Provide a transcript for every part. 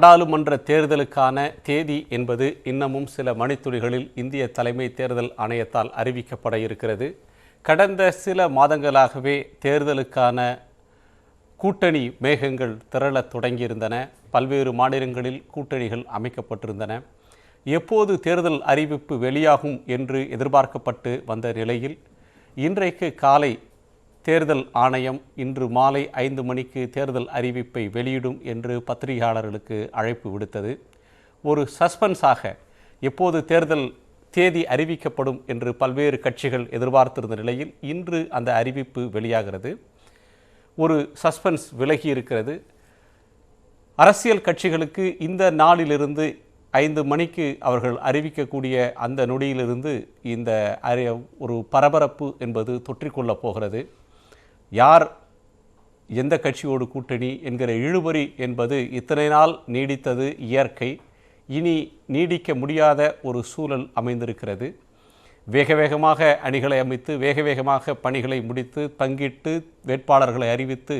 நாடாளுமன்ற தேர்தலுக்கான தேதி என்பது இன்னமும் சில மணித்துளிகளில் இந்திய தலைமை தேர்தல் ஆணையத்தால் அறிவிக்கப்பட இருக்கிறது. கடந்த சில மாதங்களாகவே தேர்தலுக்கான கூட்டணி மேகங்கள் திரளத் தொடங்கியிருந்தன. பல்வேறு மாநிலங்களில் கூட்டணிகள் அமைக்கப்பட்டிருந்தன. எப்போது தேர்தல் அறிவிப்பு வெளியாகும் என்று எதிர்பார்க்கப்பட்டு வந்த நிலையில் இன்றைக்கு காலை தேர்தல் ஆணையம் இன்று மாலை 5 மணிக்கு தேர்தல் அறிவிப்பை வெளியிடும் என்று பத்திரிகையாளர்களுக்கு அழைப்பு விடுத்தது. ஒரு சஸ்பென்ஸாக எப்போது தேர்தல் தேதி அறிவிக்கப்படும் என்று பல்வேறு கட்சிகள் எதிர்பார்த்திருந்த நிலையில் இன்று அந்த அறிவிப்பு வெளியாகிறது. ஒரு சஸ்பென்ஸ் விலகி இருக்கிறது. அரசியல் கட்சிகளுக்கு இந்த நாளிலிருந்து 5 மணிக்கு அவர்கள் அறிவிக்கக்கூடிய அந்த நொடியிலிருந்து இந்த ஒரு பரபரப்பு என்பது தொற்றிக்கொள்ளப் போகிறது. யார் எந்த கட்சியோடு கூட்டணி என்கிற இழுபறி என்பது இத்தனை நாள் நீடித்தது இயற்கை. இனி நீடிக்க முடியாத ஒரு சூழல் அமைந்திருக்கிறது. வேக வேகமாக அணிகளை அமைத்து வேக வேகமாக பணிகளை முடித்து பங்கிட்டு வேட்பாளர்களை அறிவித்து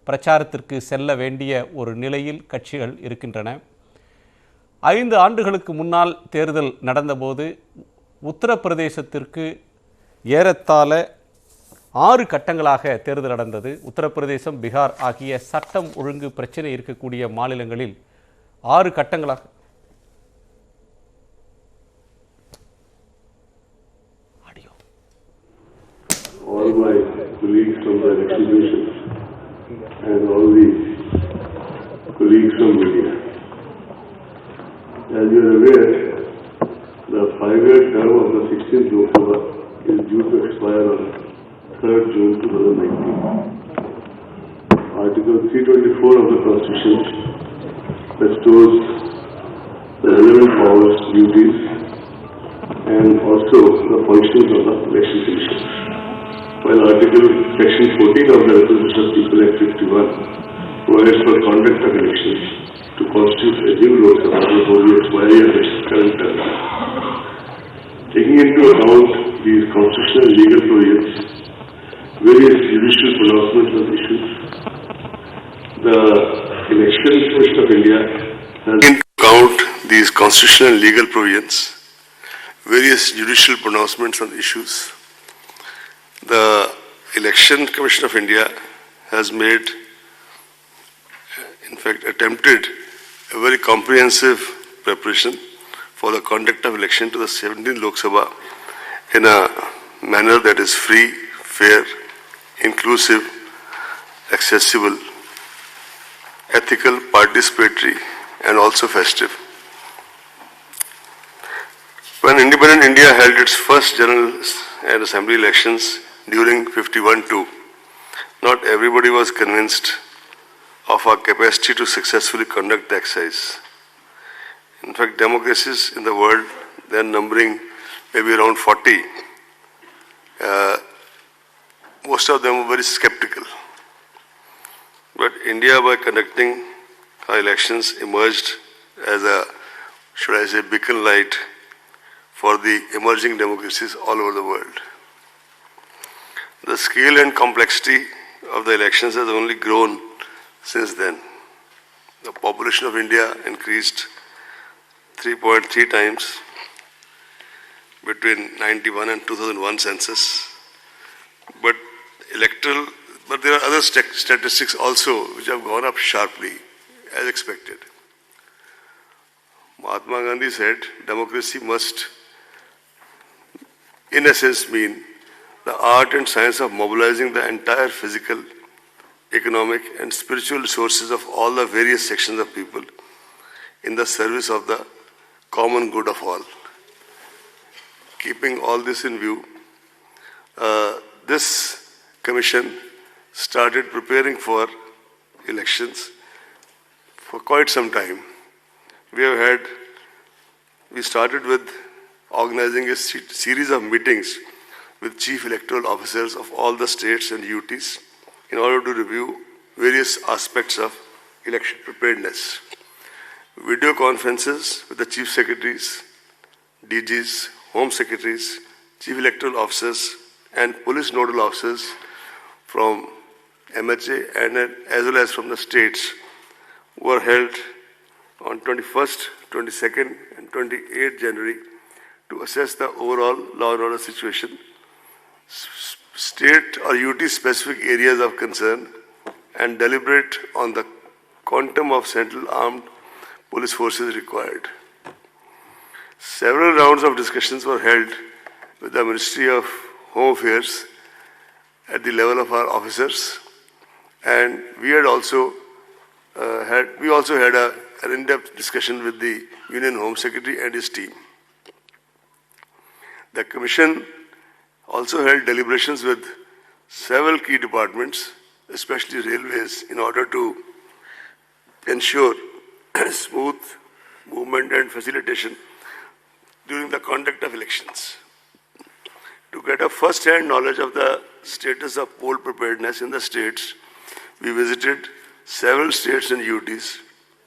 பிரச்சாரத்திற்கு செல்ல வேண்டிய ஒரு நிலையில் கட்சிகள் இருக்கின்றன. 5 ஆண்டுகளுக்கு முன்னால் தேர்தல் நடந்தபோது உத்தரப்பிரதேசத்திற்கு ஏறத்தாழ 6 கட்டங்களாக தேர்தல் நடந்தது. உத்தரப்பிரதேசம், பீகார் ஆகிய சட்டம் ஒழுங்கு பிரச்சனை இருக்கக்கூடிய மாநிலங்களில் 6 கட்டங்களாக all my colleagues from the exhibition and all the colleagues from media. As you are aware, the 5-year term of the 16th Lok Sabha is due to expire on 3rd June 2019. Article 324 of the Constitution bestows the relevant powers, duties and also the functions of the Election Commission. While Section 14 of the Representation of People Act 51 provides for conduct of elections to constitute a new Lok Sabha before the expiry of its current term. Taking into account these constitutional and legal provisions, various judicial pronouncements on issues, the Election Commission of India has taken into account these constitutional and legal provisions, various judicial pronouncements on issues. The Election Commission of India has made, in fact, attempted a very comprehensive preparation for the conduct of election to the 17th Lok Sabha in a manner that is free, fair, inclusive, accessible, ethical, participatory, and also festive. When independent India held its first general and assembly elections during 51-2, not everybody was convinced of our capacity to successfully conduct the exercise. In fact, democracies in the world, they are numbering maybe around 40. Most of them were very skeptical. But India, by conducting our elections, emerged as a, should I say, beacon light for the emerging democracies all over the world. The scale and complexity of the elections has only grown since then. The population of India increased 3.3 times between 91 and 2001 census. But there are other statistics also which have gone up sharply, as expected. Mahatma Gandhi said, democracy must, in essence, mean the art and science of mobilizing the entire physical, economic and spiritual resources of all the various sections of people in the service of the common good of all. Keeping all this in view, this commission started preparing for elections for quite some time. We started with organizing a series of meetings with chief electoral officers of all the states and UTs in order to review various aspects of election preparedness. Video conferences with the chief secretaries, DGs, home secretaries, chief electoral officers and police nodal officers from MHA and as well as from the states were held on 21st, 22nd and 28th January to assess the overall law and order situation, state or UT specific areas of concern and deliberate on the quantum of central armed police forces required. Several rounds of discussions were held with the Ministry of Home Affairs at the level of our officers, and we also had an in-depth discussion with the Union Home Secretary and his team. The Commission also held deliberations with several key departments, especially railways, in order to ensure smooth movement and facilitation during the conduct of elections. To get a first-hand knowledge of the status of poll preparedness in the states, we visited several states and UTs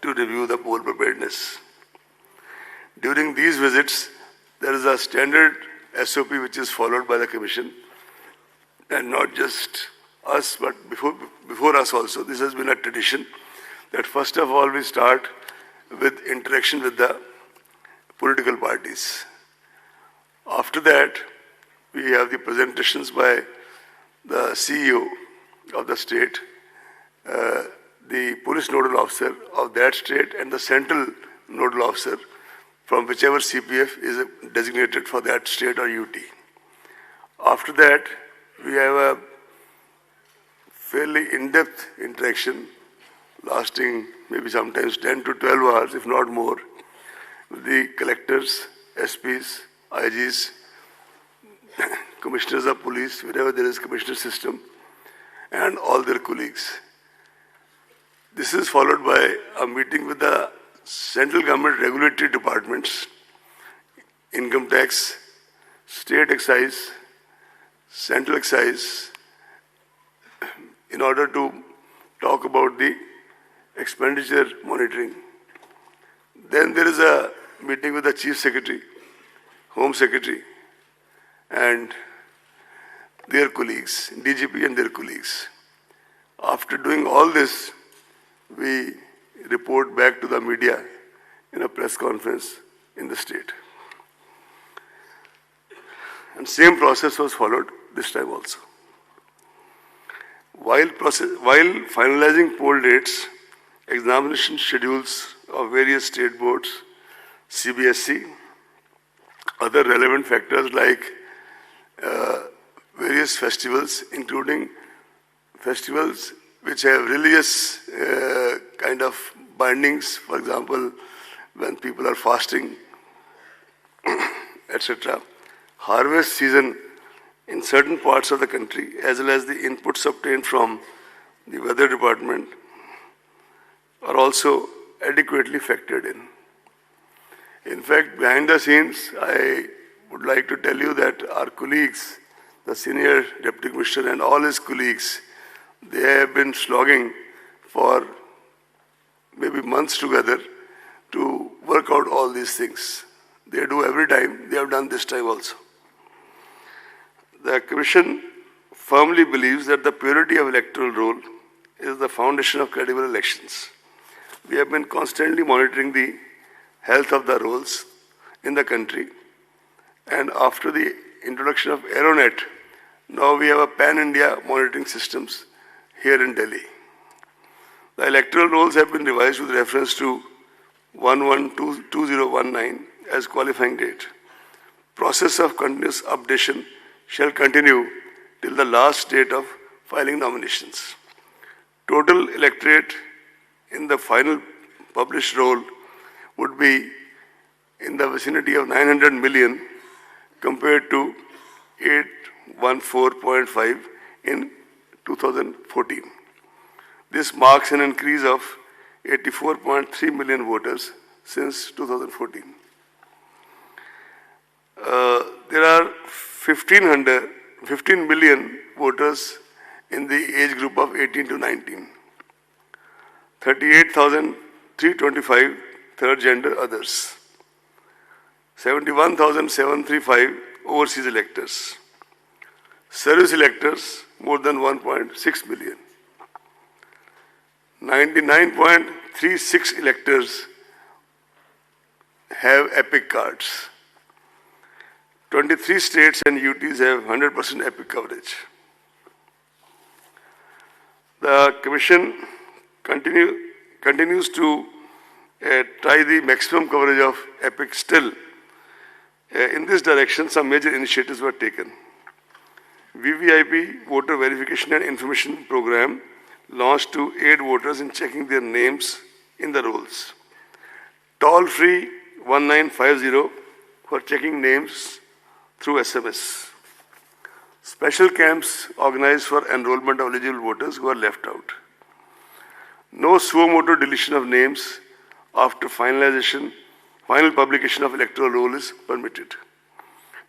to review the poll preparedness. During these visits, there is a standard SOP which is followed by the Commission, and not just us, but before us also. This has been a tradition that first of all we start with interaction with the political parties. After that, we have the presentations by the CEO of the state, the police nodal officer of that state, and the central nodal officer from whichever CPF is designated for that state or UT. After that, we have a fairly in-depth interaction lasting maybe sometimes 10 to 12 hours, if not more, with the collectors, SPs, IGs, commissioners of police, wherever there is commissioner system, and all their colleagues. This is followed by a meeting with the central government regulatory departments, income tax, state excise, central excise, in order to talk about the expenditure monitoring. Then there is a meeting with the Chief Secretary, Home Secretary, and their colleagues, DGP and their colleagues. After doing all this, we report back to the media in a press conference in the state. And same process was followed this time also. While finalizing poll dates, examination schedules of various state boards, CBSE, other relevant factors like various festivals, including festivals which have religious kind of bindings, for example, when people are fasting, etc. Harvest season in certain parts of the country, as well as the inputs obtained from the weather department, are also adequately factored in. In fact, behind the scenes, I would like to tell you that our colleagues, the senior deputy commissioner and all his colleagues, they have been slogging for maybe months together to work out all these things. They do every time, they have done this time also. The Commission firmly believes that the purity of electoral roll is the foundation of credible elections. We have been constantly monitoring the health of the rolls in the country, and after the introduction of Aeronet, now we have a pan-India monitoring systems here in Delhi. The electoral rolls have been revised with reference to 11/2019 as qualifying date. Process of continuous updation shall continue till the last date of filing nominations. Total electorate in the final published roll would be in the vicinity of 900 million compared to 814.5 in 2014. This marks an increase of 84.3 million voters since 2014. There are 15 million voters in the age group of 18 to 19. 38,325 third gender others. 71,735 overseas electors. Service electors more than 1.6 million. 99.36 electors have EPIC cards. 23 states and UTs have 100% EPIC coverage. The Commission continues to try the maximum coverage of EPIC still. In this direction, some major initiatives were taken. VVIP, Voter Verification and Information Program, launched to aid voters in checking their names in the rolls. Toll-free 1950 for checking names through SMS. Special camps organized for enrollment of eligible voters who are left out. No suo motu deletion of names after final publication of electoral roll is permitted.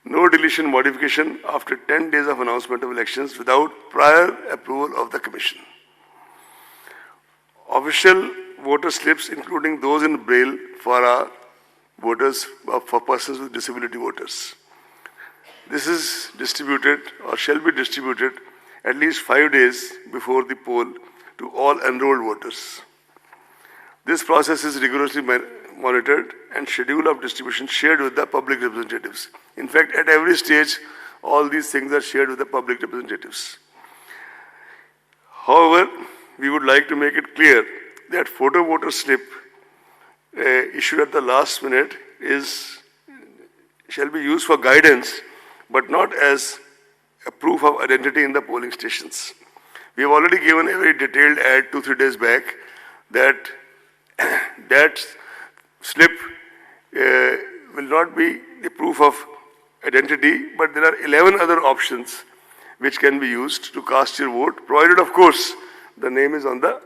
No deletion modification after 10 days of announcement of elections without prior approval of the Commission. Official voter slips, including those in Braille for our voters, for persons with disability voters. This is distributed or shall be distributed at least 5 days before the poll to all enrolled voters. This process is rigorously monitored and schedule of distribution shared with the public representatives. In fact, at every stage, all these things are shared with the public representatives. However, we would like to make it clear that photo voter slip issued at the last minute shall be used for guidance, but not as a proof of identity in the polling stations. We have already given a very detailed ad 2-3 days back that that slip will not be the proof of identity, but there are 11 other options which can be used to cast your vote, provided, of course, the name is on the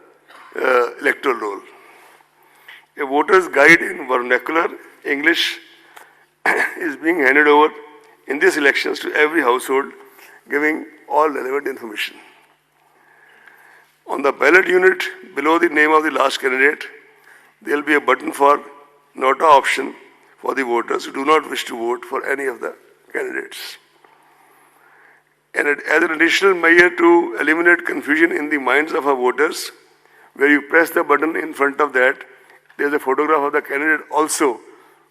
electoral roll. A voter's guide in vernacular English is being handed over in these elections to every household, giving all relevant information. On the ballot unit below the name of the last candidate, there will be a button for nota option for the voters who do not wish to vote for any of the candidates. And as an additional measure to eliminate confusion in the minds of our voters, where you press the button in front of that, there is a photograph of the candidate also,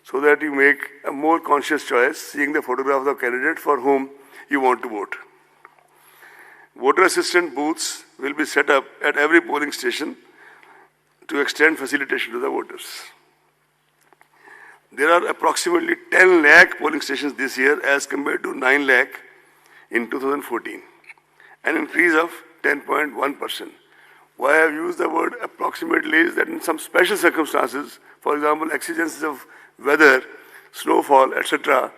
so that you make a more conscious choice, seeing the photograph of the candidate for whom you want to vote. Voter assistant booths will be set up at every polling station to extend facilitation to the voters. There are approximately 10 lakh polling stations this year as compared to 9 lakh in 2014, an increase of 10.1%. Why I have used the word approximately is that in some special circumstances, for example, exigencies of weather, snowfall, etc.,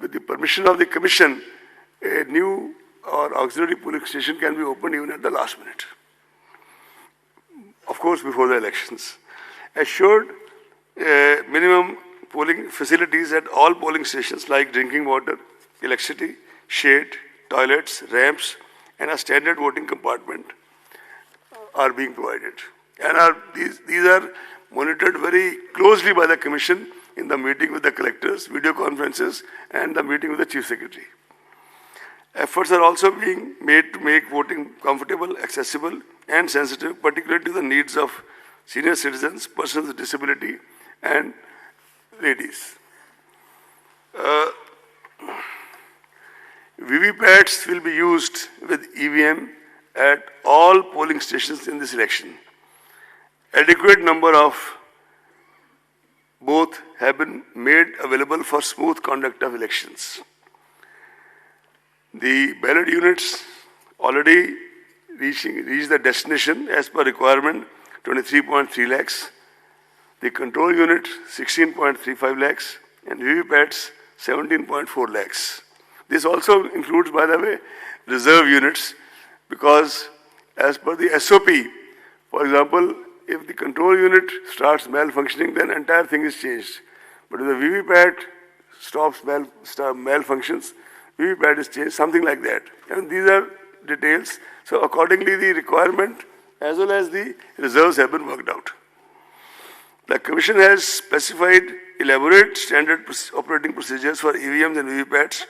with the permission of the Commission, a new or auxiliary polling station can be opened even at the last minute. Of course, before the elections. Assured minimum polling facilities at all polling stations like drinking water, electricity, shade, toilets, ramps, and a standard voting compartment are being provided. And these are monitored very closely by the Commission in the meeting with the collectors, video conferences, and the meeting with the Chief Secretary. Efforts are also being made to make voting comfortable, accessible, and sensitive, particularly to the needs of senior citizens, persons with disability, and ladies. VVPATs will be used with EVM at all polling stations in this election. Adequate number of both have been made available for smooth conduct of elections. The ballot units already reached the destination as per requirement, 23.3 lakhs. The control unit, 16.35 lakhs, and VVPATs, 17.4 lakhs. This also includes, by the way, reserve units, because as per the SOP, for example, if the control unit starts malfunctioning, then entire thing is changed. But if the VVPAT stops malfunctions, VVPAT is changed, something like that. And these are details. So accordingly, the requirement as well as the reserves have been worked out. The Commission has specified elaborate standard operating procedures for EVMs and VVPATs,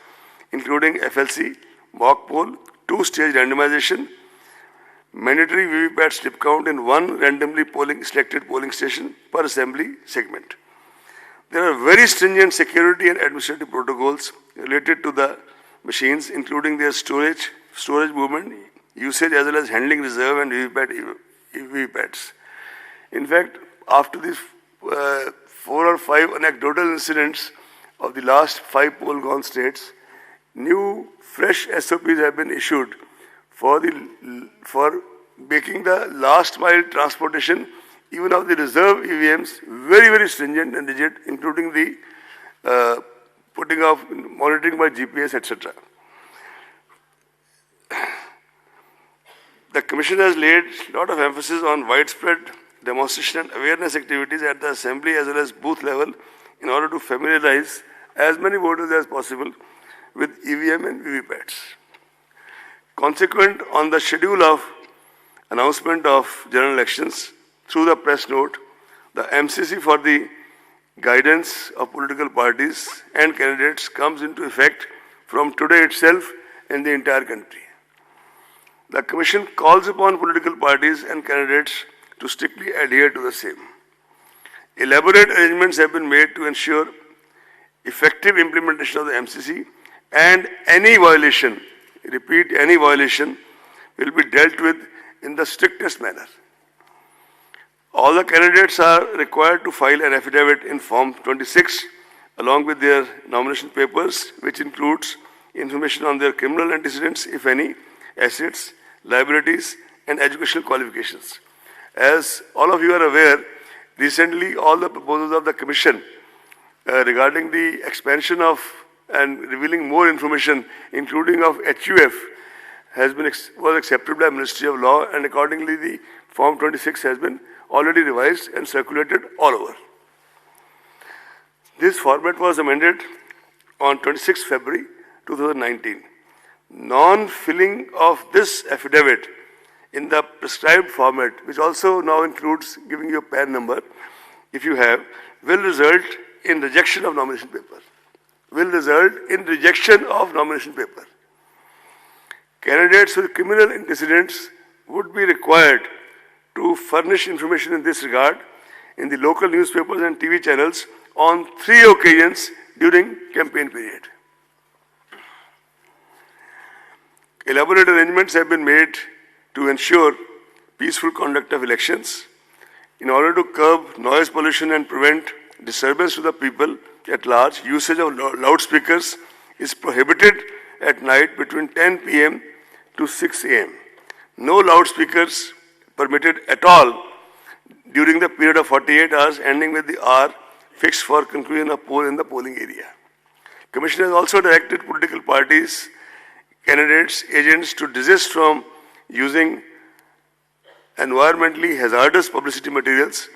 including FLC, mock poll, two-stage randomization, mandatory VVPAT slip count in one randomly selected polling station per assembly segment. There are very stringent security and administrative protocols related to the machines, including their storage movement, usage, as well as handling reserve and VVPATs. In fact, after these 4 or 5 anecdotal incidents of the last 5 poll-gone states, new, fresh SOPs have been issued for making the last mile transportation, even of the reserve EVMs, very, very stringent and rigid, including the putting of monitoring by GPS, etc. The Commission has laid a lot of emphasis on widespread demonstration and awareness activities at the assembly as well as booth level in order to familiarize as many voters as possible with EVM and VVPATs. Consequent on the schedule of announcement of general elections through the press note, the MCC for the guidance of political parties and candidates comes into effect from today itself in the entire country. The Commission calls upon political parties and candidates to strictly adhere to the same. Elaborate arrangements have been made to ensure effective implementation of the MCC, and any violation, repeat, any violation will be dealt with in the strictest manner. All the candidates are required to file an affidavit in Form 26 along with their nomination papers, which includes information on their criminal antecedents, if any, assets, liabilities, and educational qualifications. As all of you are aware, recently all the proposals of the Commission regarding the expansion of and revealing more information, including of HUF, was accepted by Ministry of Law, and accordingly the Form 26 has been already revised and circulated all over. This format was amended on 26 February 2019. Non-filling of this affidavit in the prescribed format, which also now includes giving you a PAN number, if you have, will result in rejection of nomination paper. Candidates with criminal antecedents would be required to furnish information in this regard in the local newspapers and TV channels on 3 occasions during campaign period. Elaborate arrangements have been made to ensure peaceful conduct of elections. In order to curb noise pollution and prevent disturbance to the people at large, usage of loudspeakers is prohibited at night between 10 p.m. to 6 a.m. No loudspeakers permitted at all during the period of 48 hours ending with the hour fixed for conclusion of poll in the polling area. Commission has also directed political parties, candidates, agents to desist from using environmentally hazardous publicity materials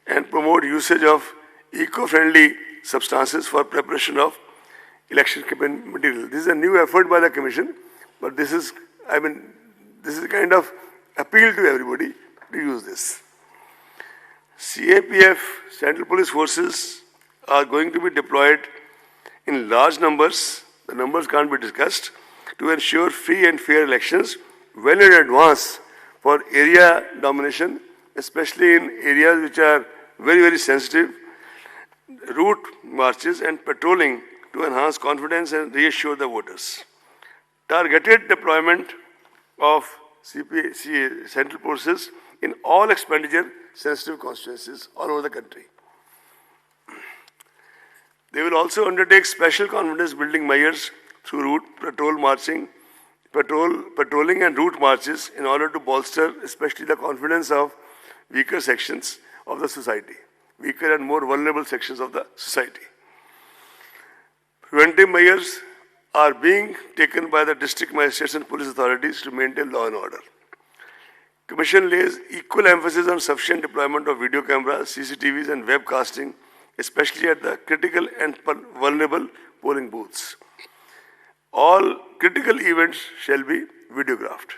and promote usage of eco-friendly substances for preparation of election campaign material. This is a new effort by the Commission, but this is a kind of appeal to everybody to use this. CAPF, Central Police Forces, are going to be deployed in large numbers, the numbers can't be discussed, to ensure free and fair elections well in advance for area domination, especially in areas which are very, very sensitive, route marches and patrolling to enhance confidence and reassure the voters. Targeted deployment of Central Forces in all expenditure-sensitive constituencies all over the country. They will also undertake special confidence-building measures through route patrolling and route marches in order to bolster especially the confidence of weaker sections of the society, weaker and more vulnerable sections of the society. Preventive measures are being taken by the district magistrates and police authorities to maintain law and order. Commission lays equal emphasis on sufficient deployment of video cameras, CCTVs and webcasting, especially at the critical and vulnerable polling booths. All critical events shall be videographed.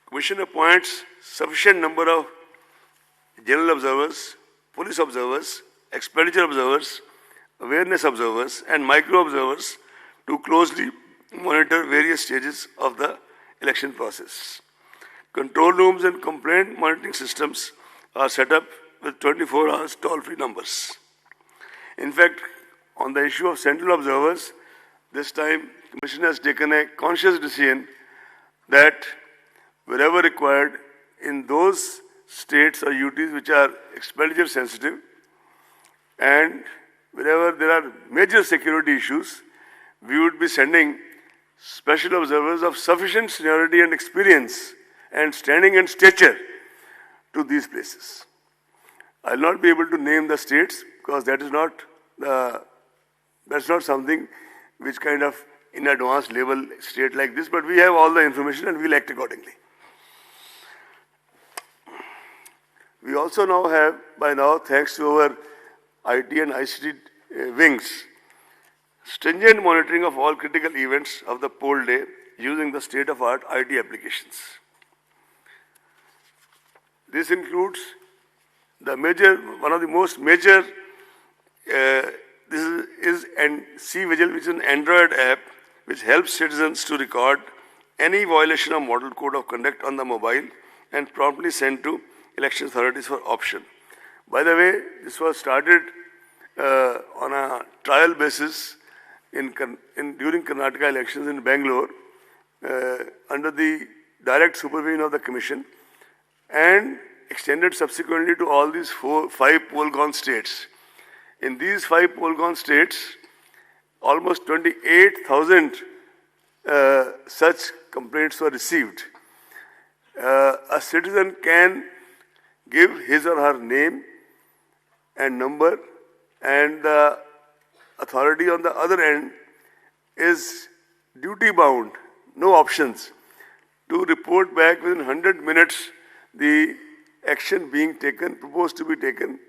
Commission appoints sufficient number of general observers, police observers, expenditure observers, awareness observers and micro observers to closely monitor various stages of the election process. Control rooms and complaint monitoring systems are set up with 24 hours toll-free numbers. In fact, on the issue of central observers, this time Commission has taken a conscious decision that wherever required in those states or UTs which are expenditure sensitive and wherever there are major security issues, we would be sending special observers of sufficient seniority and experience and standing and stature to these places. I'll not be able to name the states because that's not something which kind of in advance label state like this, but we have all the information and we'll act accordingly. We also now have, by now, thanks to our IT and ICT wings, stringent monitoring of all critical events of the poll day using the state-of-art IT applications. This includes one of the most major, this is C-Vigil, which is an Android app which helps citizens to record any violation of Model Code of Conduct on the mobile and promptly send to election authorities for option. By the way, this was started on a trial basis during Karnataka elections in Bangalore under the direct supervision of the Commission and extended subsequently to all these 5 poll-gone states. In these 5 poll-gone states, almost 28,000 such complaints were received. A citizen can give his or her name and number, and the authority on the other end is duty-bound, no options, to report back within 100 minutes the action being taken, proposed to be taken,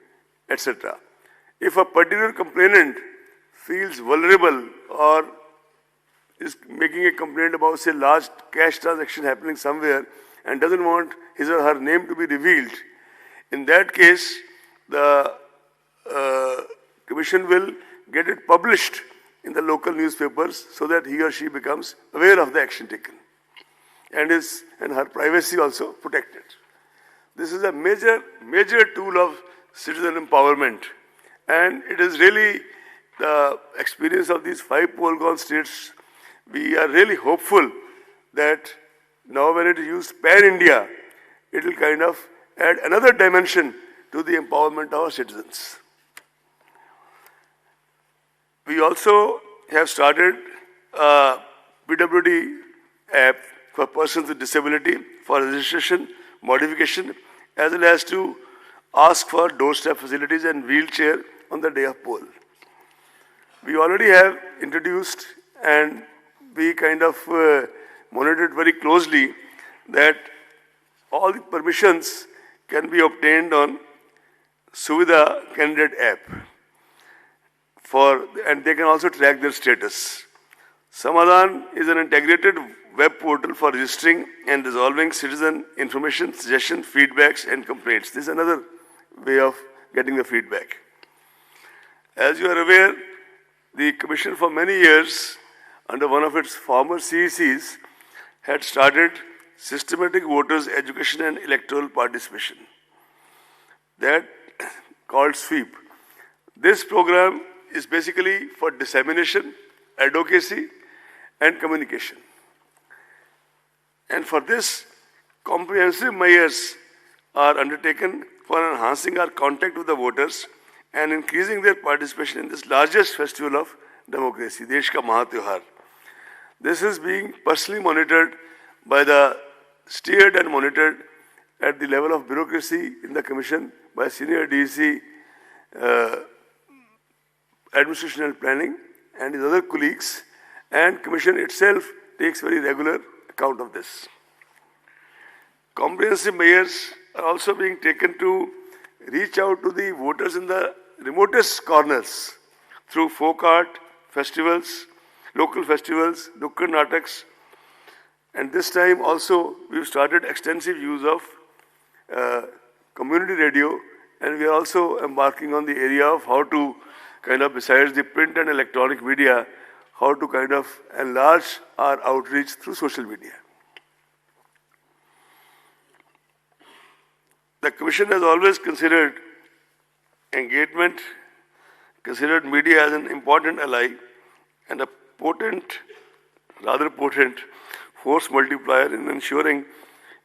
etc. If a particular complainant feels vulnerable or is making a complaint about, say, large cash transaction happening somewhere and doesn't want his or her name to be revealed, in that case, the Commission will get it published in the local newspapers so that he or she becomes aware of the action taken and her privacy also protected. This is a major tool of citizen empowerment, and it is really the experience of these 5 poll-gone states. We are really hopeful that now when it is used pan-India, it will kind of add another dimension to the empowerment of our citizens. We also have started a PWD app for persons with disability for registration, modification, as well as to ask for doorstep facilities and wheelchair on the day of poll. We already have introduced and we kind of monitored very closely that all the permissions can be obtained on Suvidha candidate app and they can also track their status. Samadhan is an integrated web portal for registering and resolving citizen information, suggestions, feedbacks and complaints. This is another way of getting the feedback. As you are aware, the Commission for many years under one of its former CECs had started systematic voters education and electoral participation, that called SWEEP. This program is basically for dissemination, advocacy and communication. And for this, comprehensive measures are undertaken for enhancing our contact with the voters and increasing their participation in this largest festival of democracy, Desh Ka Mahatyohar. This is being personally monitored steered and monitored at the level of bureaucracy in the Commission by senior DC, administration and planning and his other colleagues, and Commission itself takes very regular account of this. Comprehensive measures are also being taken to reach out to the voters in the remotest corners through folk art, festivals, local festivals, Nukkad Nataks, and this time also we've started extensive use of community radio, and we are also embarking on the area of how to kind of, besides the print and electronic media, how to kind of enlarge our outreach through social media. The Commission has always considered engagement considered media as an important ally and a rather potent force multiplier in ensuring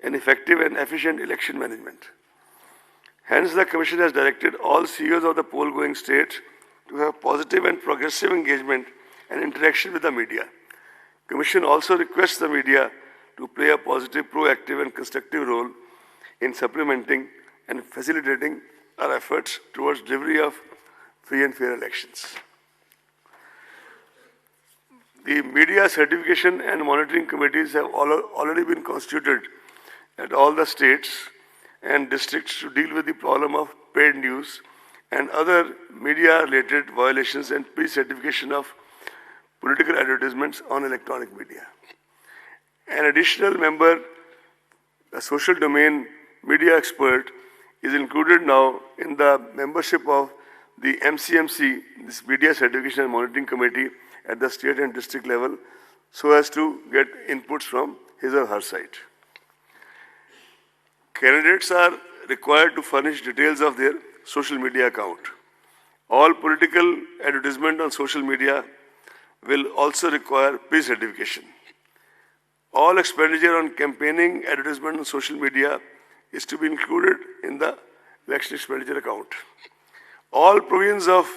an effective and efficient election management. Hence, the Commission has directed all CEOs of the poll-going states to have positive and progressive engagement and interaction with the media. Commission also requests the media to play a positive, proactive and constructive role in supplementing and facilitating our efforts towards delivery of free and fair elections. The media certification and monitoring committees have already been constituted at all the states and districts to deal with the problem of paid news and other media-related violations and pre-certification of political advertisements on electronic media. An additional member, a social domain media expert, is included now in the membership of the MCMC, this Media Certification and Monitoring Committee at the state and district level, so as to get inputs from his or her side. Candidates are required to furnish details of their social media account. All political advertisement on social media will also require pre-certification. All expenditure on campaigning advertisement on social media is to be included in the election expenditure account. All provisions of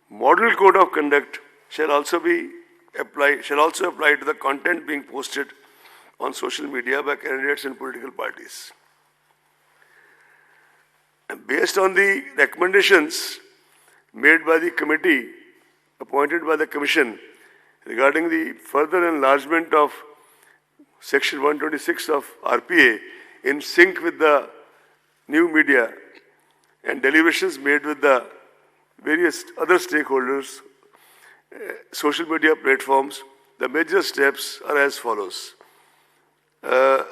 Model Code of Conduct shall also apply to the content being posted on social media by candidates and political parties. Based on the recommendations made by the committee appointed by the Commission regarding the further enlargement of Section 126 of RPA in sync with the new media and deliberations made with the various other stakeholders, social media platforms, the major steps are as follows. The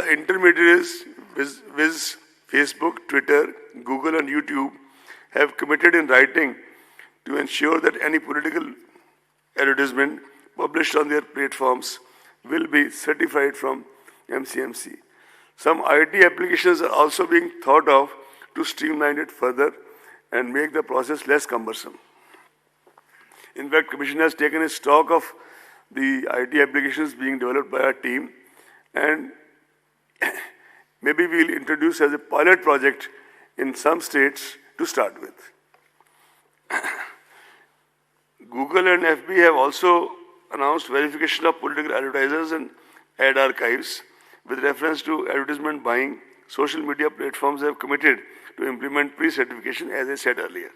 intermediaries, viz. Facebook, Twitter, Google and YouTube, have committed in writing to ensure that any political advertisement published on their platforms will be certified from MCMC. Some IT applications are also being thought of to streamline it further and make the process less cumbersome. In fact, Commission has taken a stock of the IT applications being developed by our team, and maybe we'll introduce as a pilot project in some states to start with. Google and FB have also announced verification of political advertisers and ad archives with reference to advertisement buying. Social media platforms have committed to implement pre-certification, as I said earlier.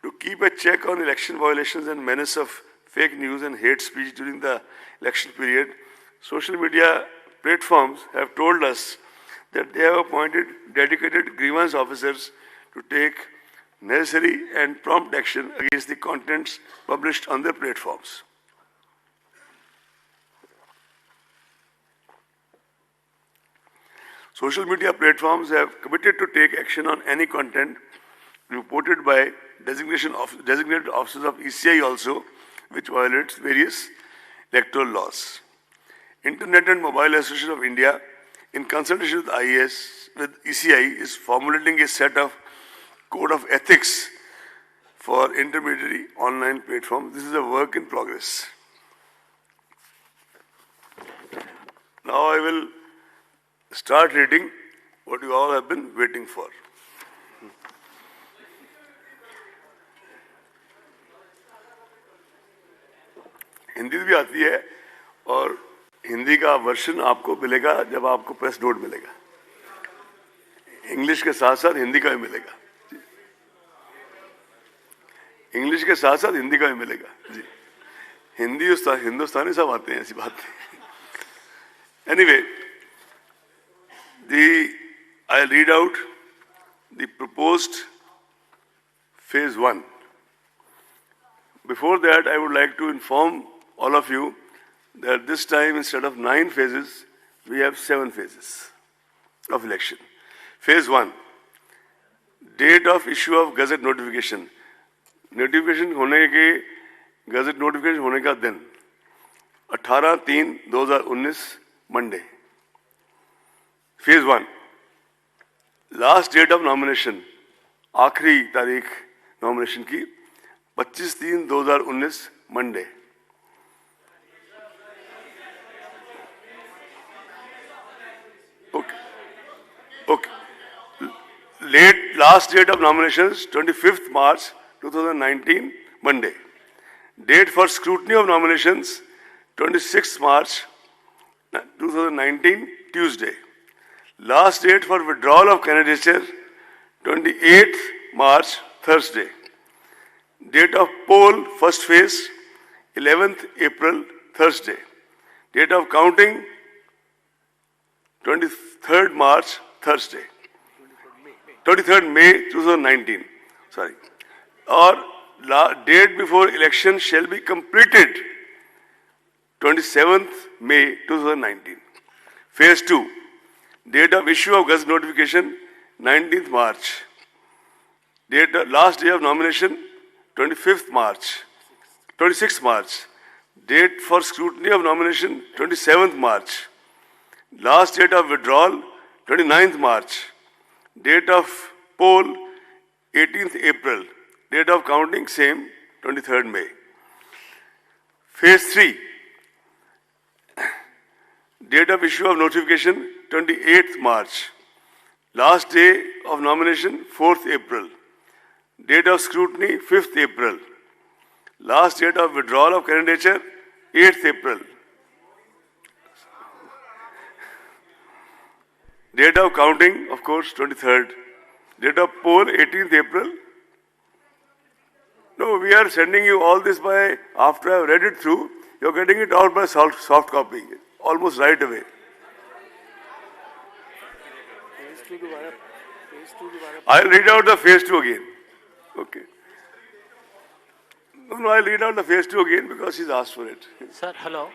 To keep a check on election violations and menace of fake news and hate speech during the election period, social media platforms have told us that they have appointed dedicated grievance officers to take necessary and prompt action against the contents published on their platforms. Social media platforms have committed to take action on any content reported by designated officers of ECI also, which violates various electoral laws. Internet and Mobile Association of India, in consultation with ECI, is formulating a set of code of ethics for intermediary online platforms. This is a work in progress. Now I will start reading what you all have been waiting for. Hindi भी आती है और हिंदी का version आपको मिलेगा जब आपको press note मिलेगा. इंग्लिश के साथ साथ हिंदी का भी मिलेगा. इंग्लिश के साथ साथ हिंदी का भी मिलेगा जी. हिंदी हिंदुस्तानी सब आते हैं, ऐसी बात नहीं. Anyway, I'll read out the proposed phase 1. Before that, I would like to inform all of you that this time, instead of 9 phases, we have 7 phases of election. Phase 1, date of issue of gazette notification. Notification होने के gazette notification होने का दिन 18/3/2019 Monday. Phase 1, last date of nomination, आखिरी तारीख nomination की 25/3/2019 Monday. Okay. Last date of nominations 25th March 2019 Monday. Date for scrutiny of nominations 26th March 2019 Tuesday. Last date for withdrawal of candidature 28th March Thursday. Date of poll first phase 11th April Thursday. Date of counting 23rd March Thursday. 23rd May 2019. Sorry. Or date before election shall be completed 27th May 2019. Phase 2. Date of issue of Gazette notification 19th March. Last day of nomination 25th March. 26th March. Date for scrutiny of nomination 27th March. Last date of withdrawal 29th March. Date of poll 18th April. Date of counting same 23rd May. Phase 3. Date of issue of notification 28th March. Last day of nomination 4th April. Date of scrutiny 5th April. Last date of withdrawal of candidature 8th April. Date of counting, of course, 23rd. Date of poll, 18th April. No, we are sending you all this by, after I have read it through, you are getting it out by soft copy, almost right away. I'll read out the phase 2 again. Okay. No, I'll read out the phase 2 again because she's asked for it. Sir, hello.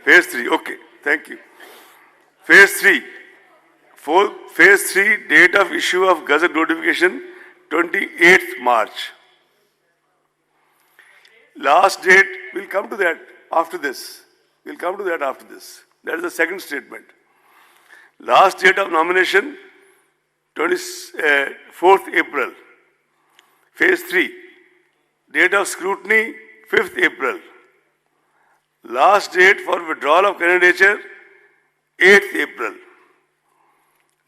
Phase 3, okay. Thank you. Phase 3. Phase 3, date of issue of Gazette notification, 28th March. Last date, we'll come to that after this. We'll come to that after this. That is the second statement. Last date of nomination, 4th April. Phase 3. Date of scrutiny, 5th April. Last date for withdrawal of candidature, 8th April.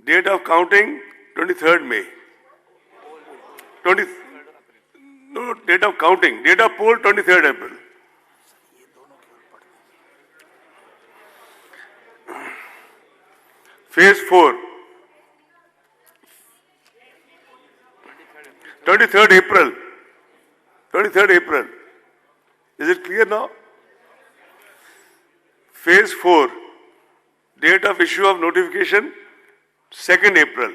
Date of counting, 23rd May. Date of counting. Date of poll, 23rd April. Phase 4. 23rd April. 23rd April. Is it clear now? Phase 4. Date of issue of notification, 2nd April.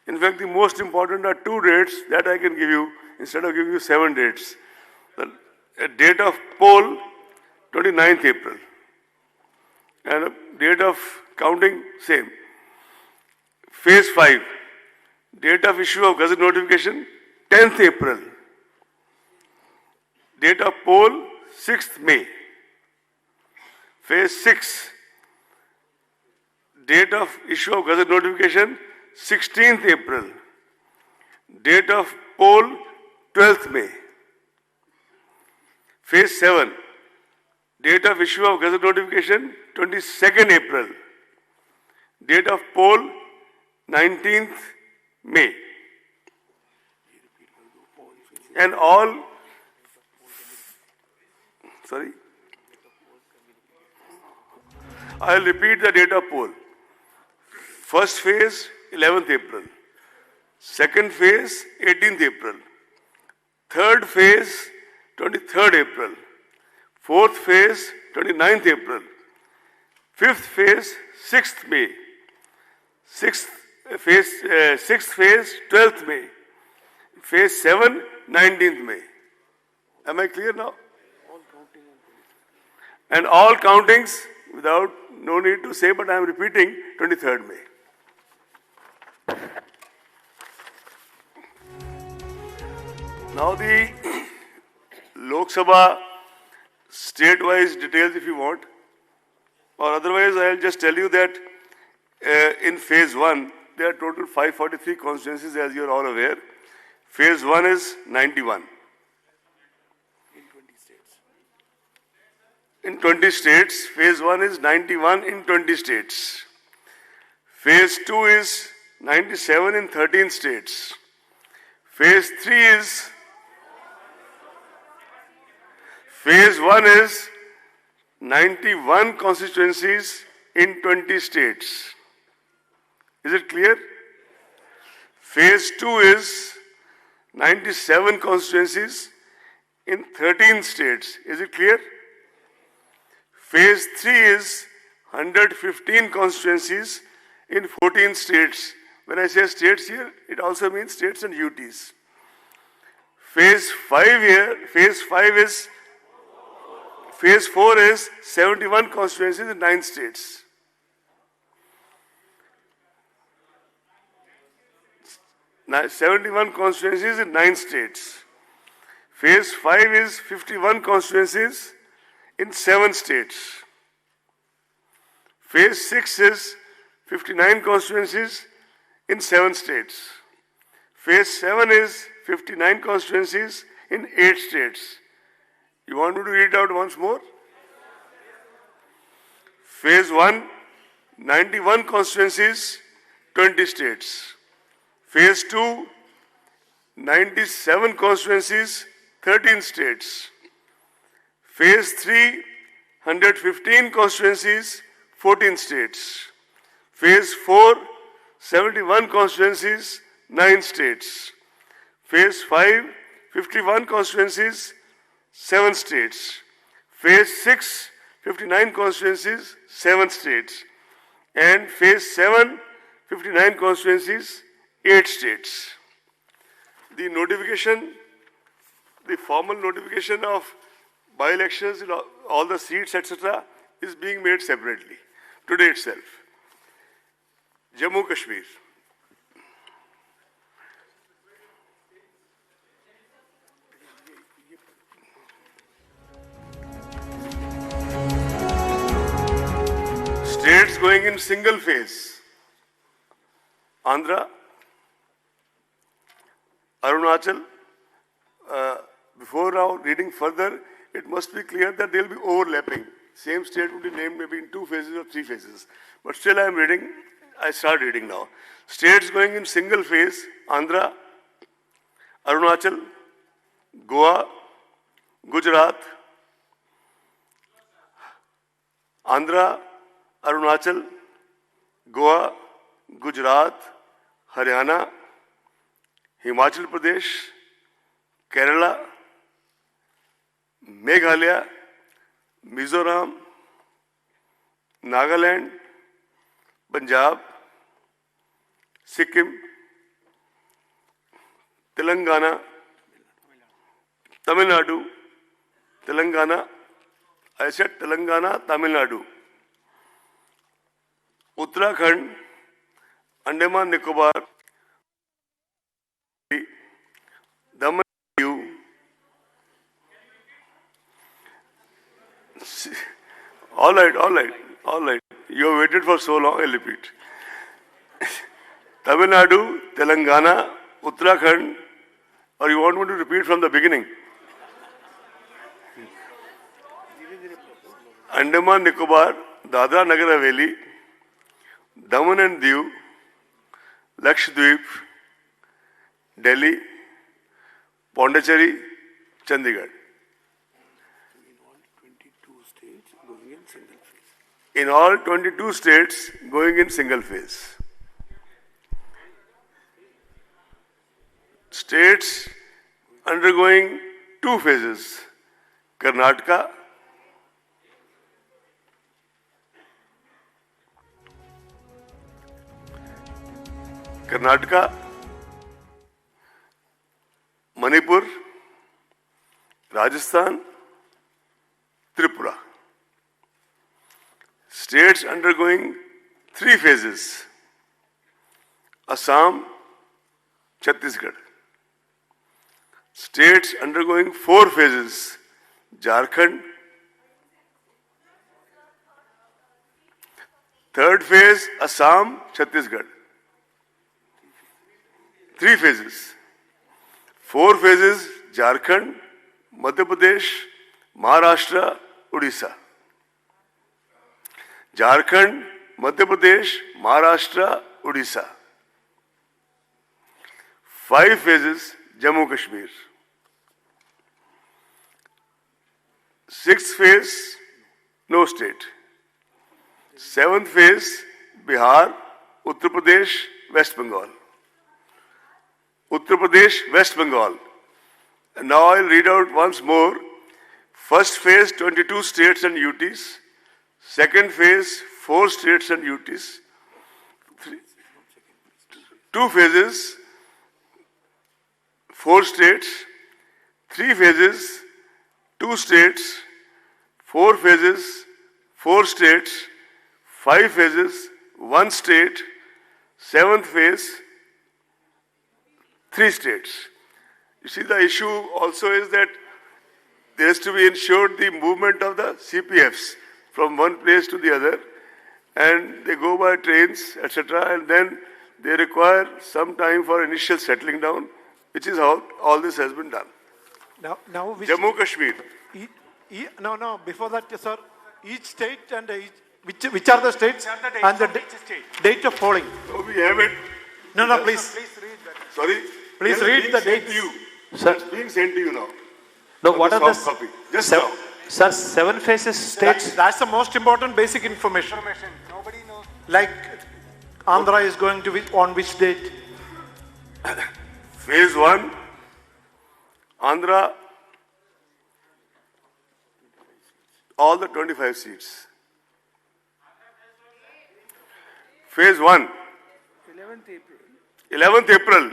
In fact, the most important are 2 dates that I can give you instead of giving you 7 dates. The date of poll, 29th April. And date of counting, same. Phase 5. Date of issue of Gazette notification, 10th April. Date of poll, 6th May. Phase 6. Date of issue of Gazette notification, 16th April. Date of poll, 12th May. Phase 7. Date of issue of Gazette notification, 22nd April. Date of poll, 19th May. And all, sorry, I'll repeat the date of poll. First phase, 11th April. Second phase, 18th April. Third phase, 23rd April. Fourth phase, 29th April. Fifth phase, 6th May. Sixth phase, 12th May. Phase 7, 19th May. Am I clear now? And all countings, without, no need to say, but I am repeating, 23rd May. Now the Lok Sabha state-wise details if you want, or otherwise I'll just tell you that in phase 1, there are total 543 constituencies, as you are all aware. Phase 1 is 91. In 20 states, phase 1 is 91 in 20 states. Phase 2 is 97 in 13 states. Phase 1 is 91 constituencies in 20 states. Is it clear? Phase 2 is 97 constituencies in 13 states. Is it clear? Phase 3 is 115 constituencies in 14 states. When I say states here, it also means states and UTs. Phase 4 is 71 constituencies in 9 states. Now, 71 constituencies in 9 states. Phase 5 is 51 constituencies in 7 states. Phase 6 is 59 constituencies in 7 states. Phase 7 is 59 constituencies in 8 states. You want me to read it out once more? Phase 1, 91 constituencies, 20 states. Phase 2, 97 constituencies, 13 states. Phase 3, 115 constituencies, 14 states. Phase 4, 71 constituencies, 9 states. Phase 5, 51 constituencies, 7 states. Phase 6, 59 constituencies, 7 states. And Phase 7, 59 constituencies, 8 states. The notification, the formal notification of by-elections, all the seats, etc., is being made separately today itself. Jammu Kashmir. States going in single phase. Andhra, Arunachal. Before now reading further, it must be clear that they will be overlapping. Same state will be named maybe in 2 phases or 3 phases. But still I start reading now. States going in single phase: Andhra, Arunachal, Goa, Gujarat. Andhra, Arunachal, Goa, Gujarat, Haryana, Himachal Pradesh, Kerala, Meghalaya, Mizoram, Nagaland, Punjab, Sikkim, Telangana, Tamil Nadu, Telangana, I said Telangana, Tamil Nadu, Uttarakhand, Andaman Nicobar, Daman, Diu, all right. You have waited for so long, I'll repeat. Tamil Nadu, Telangana, Uttarakhand, or you want me to repeat from the beginning? Andaman Nicobar, Dadra Nagar Haveli, Daman and Diu, Lakshadweep, Delhi, Pondicherry, Chandigarh. In all 22 states going in single phase. States undergoing 2 phases: Karnataka, Manipur, Rajasthan, Tripura. States undergoing 3 phases: Assam, Chhattisgarh. States undergoing 4 phases: Jharkhand. 3rd phase, Assam, Chhattisgarh. 3 phases. 4 phases, Jharkhand, Madhya Pradesh, Maharashtra, Odisha. Jharkhand, Madhya Pradesh, Maharashtra, Odisha. 5 phases, Jammu Kashmir. 6th phase, no state. 7th phase, Bihar, Uttar Pradesh, West Bengal. Uttar Pradesh, West Bengal. And now I'll read out once more. First phase, 22 states and UTs. Second phase, 4 states and UTs. 2 phases, 4 states. 3 phases, 2 states. 4 phases, 4 states. 5 phases, 1 state. 7th phase, 3 states. You see, the issue also is that there has to be ensured the movement of the CPFs from one place to the other, and they go by trains, etc., and then they require some time for initial settling down, which is how all this has been done. Now which, Jammu Kashmir. no, before that, sir, each state and which are the states and the date of polling. So we have it. No, please. Sorry? Please Yes, read being the sent dates. to you. Sir. It's being sent to you now. No, For what the are the soft copy. Just seven, now. sir, 7 phases states? That's the most important basic information. Nobody knows. Like Andhra is going to be on which date? Phase 1, Andhra, all the 25 seats. Phase 1, 11th April.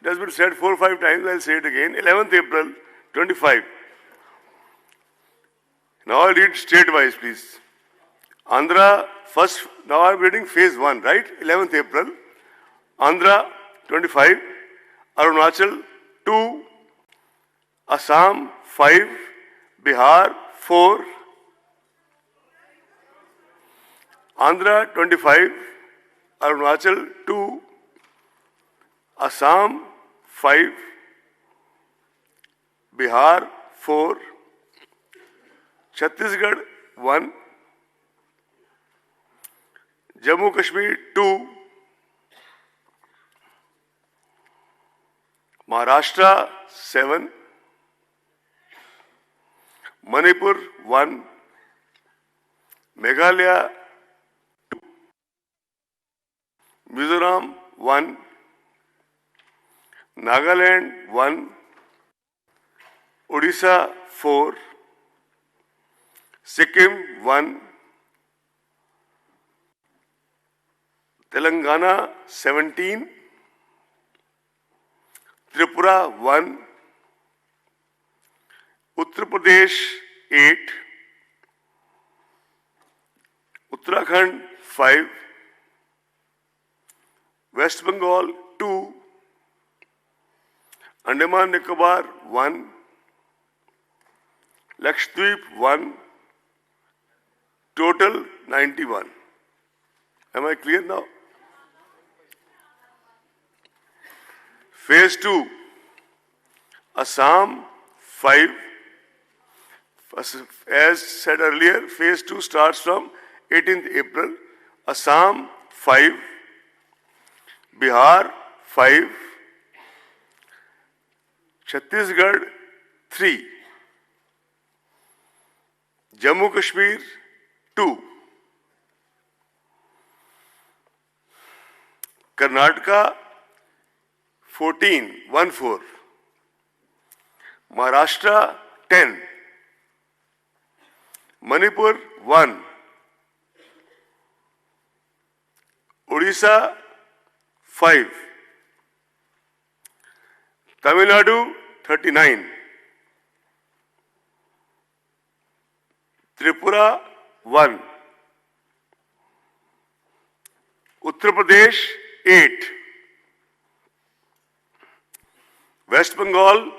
It has been said 4 or 5 times, I'll say it again. 11th April, 25. Now I'll read state-wise, please. Andhra, first, now I'm reading phase 1, right? 11th April. Andhra, 25. Arunachal, 2. Assam, 5. Bihar, 4. Andhra, 25. Arunachal, 2. Assam, 5. Bihar, 4. Chhattisgarh, 1. Jammu Kashmir, 2. Maharashtra, 7. Manipur, 1. Meghalaya, 2. Mizoram, 1. Nagaland, 1. Odisha, 4. Sikkim, 1. Telangana, 17. Tripura, 1. Uttar Pradesh, 8. Uttarakhand, 5. West Bengal, 2. Andaman Nicobar, 1. Lakshadweep, 1. Total, 91. Am I clear now? Phase 2, Assam, 5. As said earlier, phase 2 starts from 18th April. Assam, 5. Bihar, 5. Chhattisgarh, 3. Jammu Kashmir, 2. Karnataka, 14, 1-4. Maharashtra, 10. Manipur, 1. Odisha, 5. Tamil Nadu, 39. Tripura, 1. Uttar Pradesh, 8. West Bengal,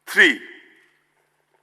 3.